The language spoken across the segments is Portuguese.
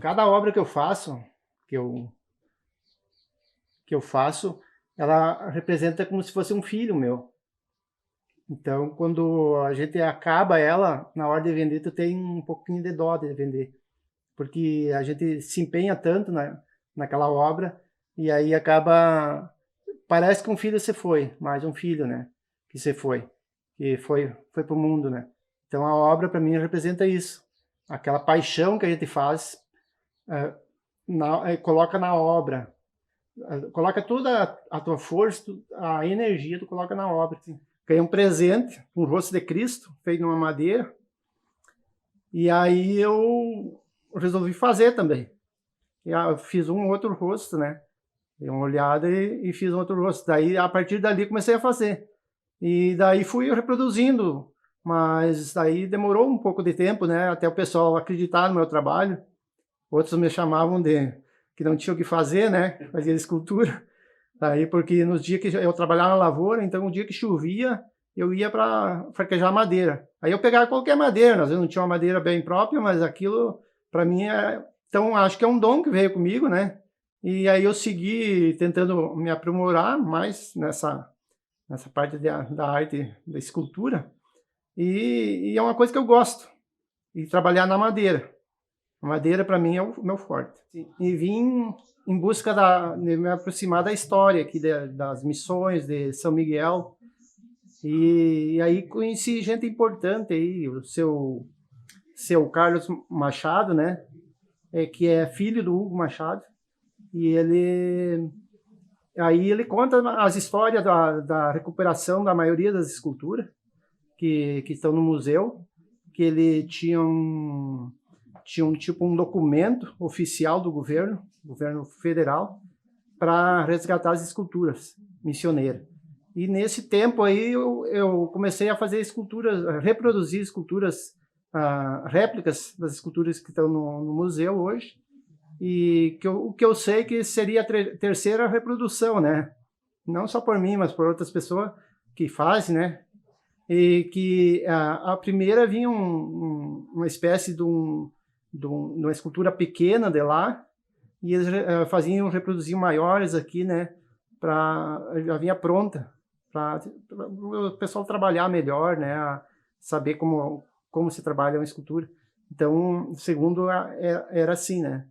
cada obra que eu faço, que eu, que eu faço, ela representa como se fosse um filho meu. Então, quando a gente acaba ela, na hora de vender, tu tem um pouquinho de dó de vender, porque a gente se empenha tanto naquela obra, e aí acaba, parece que um filho se foi, mais um filho, né, que se foi, que foi pro mundo, né. Então a obra para mim representa isso, aquela paixão que a gente faz, eh, coloca na obra, coloca toda a tua força, a energia, tu coloca na obra. Assim. Ganhei um presente, um rosto de Cristo, feito numa madeira, e aí eu resolvi fazer também. Eu fiz um outro rosto, né? Dei uma olhada e fiz um outro rosto. Daí, a partir dali, comecei a fazer. E daí fui reproduzindo, mas daí demorou um pouco de tempo, né? Até o pessoal acreditar no meu trabalho. Outros me chamavam de que não tinha o que fazer, né? Fazia escultura. Daí, porque nos dias que eu trabalhava na lavoura, então, o dia que chovia, eu ia para fraquejar madeira. Aí eu pegava qualquer madeira, às vezes não tinha uma madeira bem própria, mas aquilo, para mim, é... Então, acho que é um dom que veio comigo, né? E aí eu segui tentando me aprimorar mais nessa parte da arte, da escultura. E é uma coisa que eu gosto, e trabalhar na madeira. A madeira, para mim, é o meu forte. E vim em busca de me aproximar da história aqui, das missões de São Miguel. E aí conheci gente importante aí, o seu Carlos Machado, né? Que é filho do Hugo Machado. E aí ele conta as histórias da recuperação da maioria das esculturas que estão no museu, que ele tinha um documento oficial do governo federal, para resgatar as esculturas missioneiras. E nesse tempo aí eu comecei a fazer esculturas, a reproduzir esculturas, réplicas das esculturas que estão no museu hoje, e o que eu sei que seria a terceira reprodução, né? Não só por mim, mas por outras pessoas que fazem, né? E que a primeira vinha uma espécie de uma escultura pequena de lá, e eles faziam, reproduziam maiores aqui, né? Já vinha pronta, para o pessoal trabalhar melhor, né? Saber como se trabalha uma escultura. Então, segundo, era assim, né?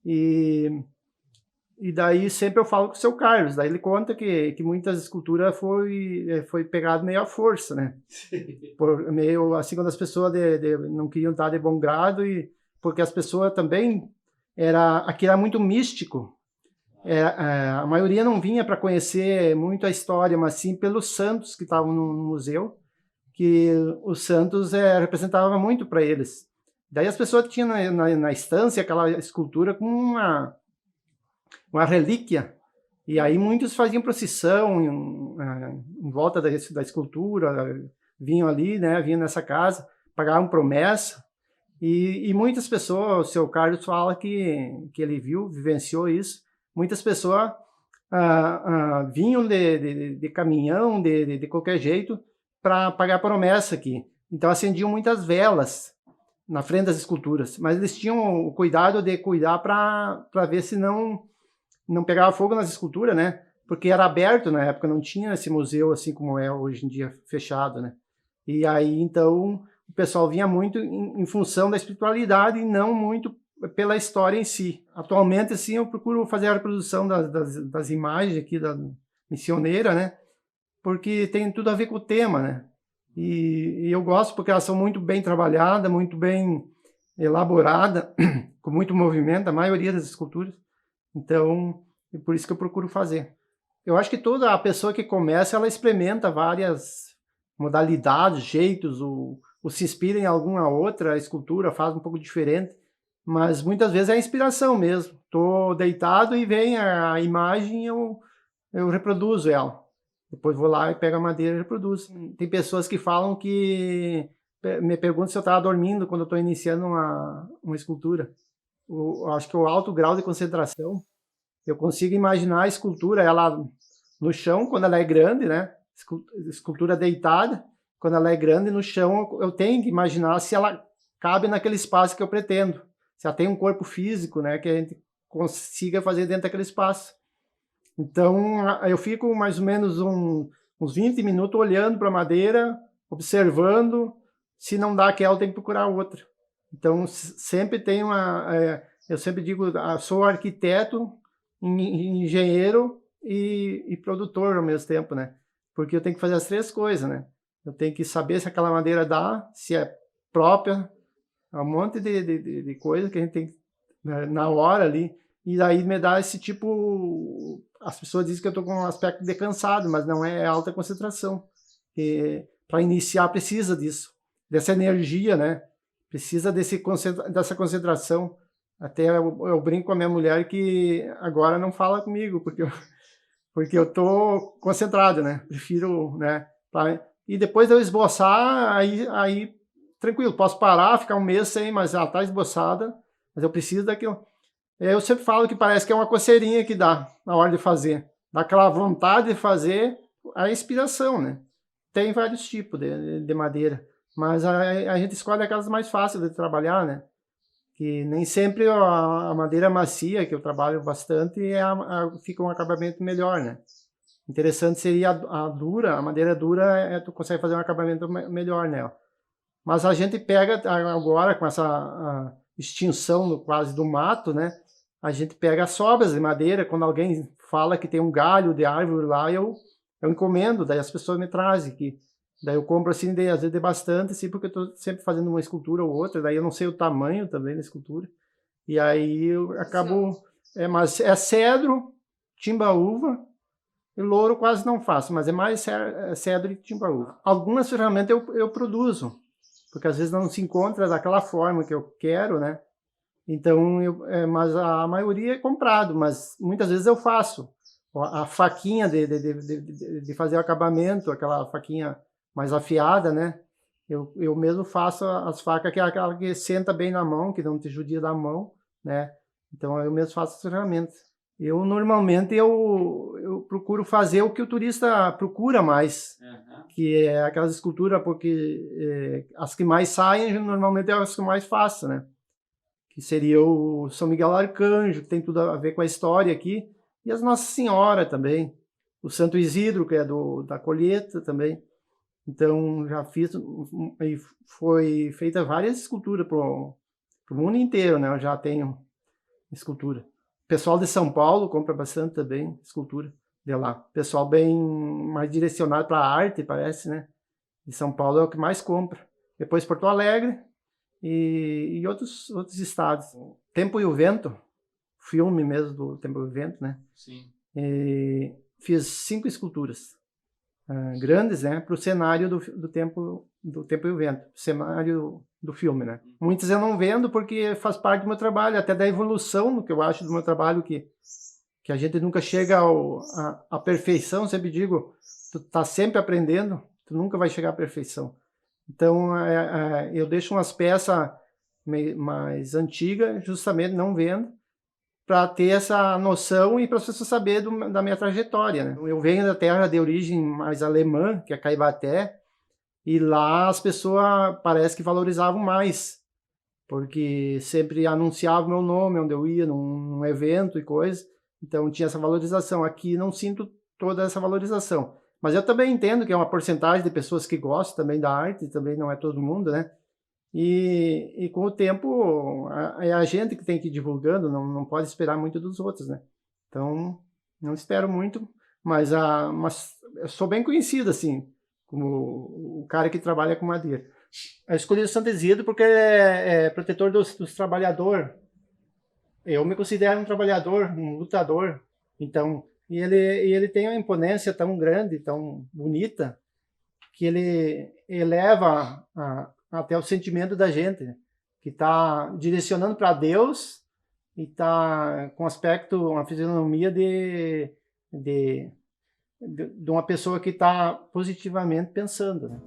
E daí sempre eu falo com o seu Carlos, daí ele conta que muitas esculturas foi pegado meio à força, né? Meio assim, quando as pessoas não queriam estar de bom grado, e porque as pessoas também, aquilo era muito místico. A maioria não vinha para conhecer muito a história, mas sim pelos santos que estavam no museu, que os santos representavam muito para eles. Daí as pessoas tinham na estância aquela escultura como uma relíquia, e aí muitos faziam procissão em volta da escultura, vinham ali, né, vinham nessa casa, pagavam promessa, e muitas pessoas, o seu Carlos fala que ele vivenciou isso, muitas pessoas vinham de caminhão, de qualquer jeito, para pagar promessa aqui. Então acendiam muitas velas na frente das esculturas, mas eles tinham o cuidado de cuidar para ver se não pegava fogo nas esculturas, né? Porque era aberto na época, não tinha esse museu assim como é hoje em dia, fechado, né? E aí, então, o pessoal vinha muito em função da espiritualidade e não muito pela história em si. Atualmente, assim, eu procuro fazer a reprodução das imagens aqui da missioneira, né? Porque tem tudo a ver com o tema, né? E eu gosto porque elas são muito bem trabalhadas, muito bem elaboradas, com muito movimento, a maioria das esculturas. Então, é por isso que eu procuro fazer. Eu acho que toda a pessoa que começa, ela experimenta várias modalidades, jeitos, ou se inspira em alguma outra escultura, faz um pouco diferente, mas muitas vezes é a inspiração mesmo. Estou deitado e vem a imagem e eu reproduzo ela. Depois vou lá e pego a madeira e reproduzo. Tem pessoas que falam que me perguntam se eu estava dormindo quando eu estou iniciando uma escultura. Acho que o alto grau de concentração, eu consigo imaginar a escultura, ela no chão, quando ela é grande, né? Escultura deitada, quando ela é grande no chão, eu tenho que imaginar se ela cabe naquele espaço que eu pretendo. ela tem um corpo físico, né, que a gente consiga fazer dentro daquele espaço. Então, eu fico mais ou menos uns 20 minutos olhando para a madeira, observando. Se não dá aquela, tem que procurar outra. Então, sempre tem eu sempre digo, sou arquiteto, engenheiro e produtor ao mesmo tempo, né? Porque eu tenho que fazer as três coisas, né? Eu tenho que saber se aquela madeira dá, se é própria, um monte de coisa que a gente tem na hora ali. E daí me dá esse tipo... As pessoas dizem que eu estou com um aspecto de cansado, mas não é alta concentração. Para iniciar precisa disso, dessa energia, né? Precisa dessa concentração. Até eu brinco com a minha mulher que agora não fala comigo, porque eu estou concentrado, né? Prefiro, né? E depois de eu esboçar, aí tranquilo, posso parar, ficar um mês sem, mas ela está esboçada, mas eu preciso daquilo. Eu sempre falo que parece que é uma coceirinha que dá na hora de fazer. Dá aquela vontade de fazer a inspiração, né? Tem vários tipos de madeira, mas a gente escolhe aquelas mais fáceis de trabalhar, né? Que nem sempre a madeira macia, que eu trabalho bastante, fica um acabamento melhor, né? Interessante seria a dura, a madeira dura, tu consegue fazer um acabamento melhor nela. Mas a gente pega agora, com essa extinção quase do mato, né? A gente pega as sobras de madeira, quando alguém fala que tem um galho de árvore lá, eu encomendo, daí as pessoas me trazem aqui. Daí eu compro assim, às vezes de bastante, assim, porque eu estou sempre fazendo uma escultura ou outra, daí eu não sei o tamanho também da escultura. E aí eu acabo... mas é cedro, timbaúva, e louro quase não faço, mas é mais cedro e timbaúva. Algumas ferramentas eu produzo, porque às vezes não se encontra daquela forma que eu quero, né? Então, mas a maioria é comprado, mas muitas vezes eu faço. A faquinha de fazer o acabamento, aquela faquinha mais afiada, né? Eu mesmo faço as facas, que é aquela que senta bem na mão, que não te judia da mão, né? Então, eu mesmo faço as ferramentas. Normalmente, eu procuro fazer o que o turista procura mais, que é aquelas esculturas, porque as que mais saem, normalmente, é as que eu mais faço, né? Que seria o São Miguel Arcanjo, que tem tudo a ver com a história aqui, e as Nossa Senhora também, o Santo Isidro, que é da colheita também. Então, já fiz, e foi feita várias esculturas para o mundo inteiro, né? Eu já tenho escultura. O pessoal de São Paulo compra bastante também escultura de lá. Pessoal bem mais direcionado para a arte, parece, né? De São Paulo é o que mais compra. Depois Porto Alegre, e outros estados. Tempo e o Vento, filme mesmo do Tempo e o Vento, né? Sim. Fiz 5 esculturas grandes, né? Para o cenário do Tempo e o Vento, cenário do filme, né? Muitas eu não vendo porque faz parte do meu trabalho, até da evolução, que eu acho do meu trabalho, que a gente nunca chega à perfeição, sempre digo, tu tá sempre aprendendo, tu nunca vai chegar à perfeição. Então, eu deixo umas peças mais antigas, justamente não vendo, para ter essa noção e para as pessoas saberem da minha trajetória, né? Eu venho da terra de origem mais alemã, que é Caibaté, e lá as pessoas parece que valorizavam mais, porque sempre anunciavam meu nome onde eu ia, num evento e coisa, então tinha essa valorização. Aqui não sinto toda essa valorização. Mas eu também entendo que é uma porcentagem de pessoas que gostam também da arte, também não é todo mundo, né? E com o tempo, é a gente que tem que ir divulgando, não pode esperar muito dos outros, né? Então, não espero muito, mas eu sou bem conhecido, assim, como o cara que trabalha com madeira. Eu escolhi o Santo Isidro porque ele é protetor dos trabalhadores. Eu me considero um trabalhador, um lutador, então... E ele tem uma imponência tão grande, tão bonita, que ele eleva até o sentimento da gente, né? Que está direcionando para Deus e está com aspecto, uma fisionomia de uma pessoa que está positivamente pensando, né?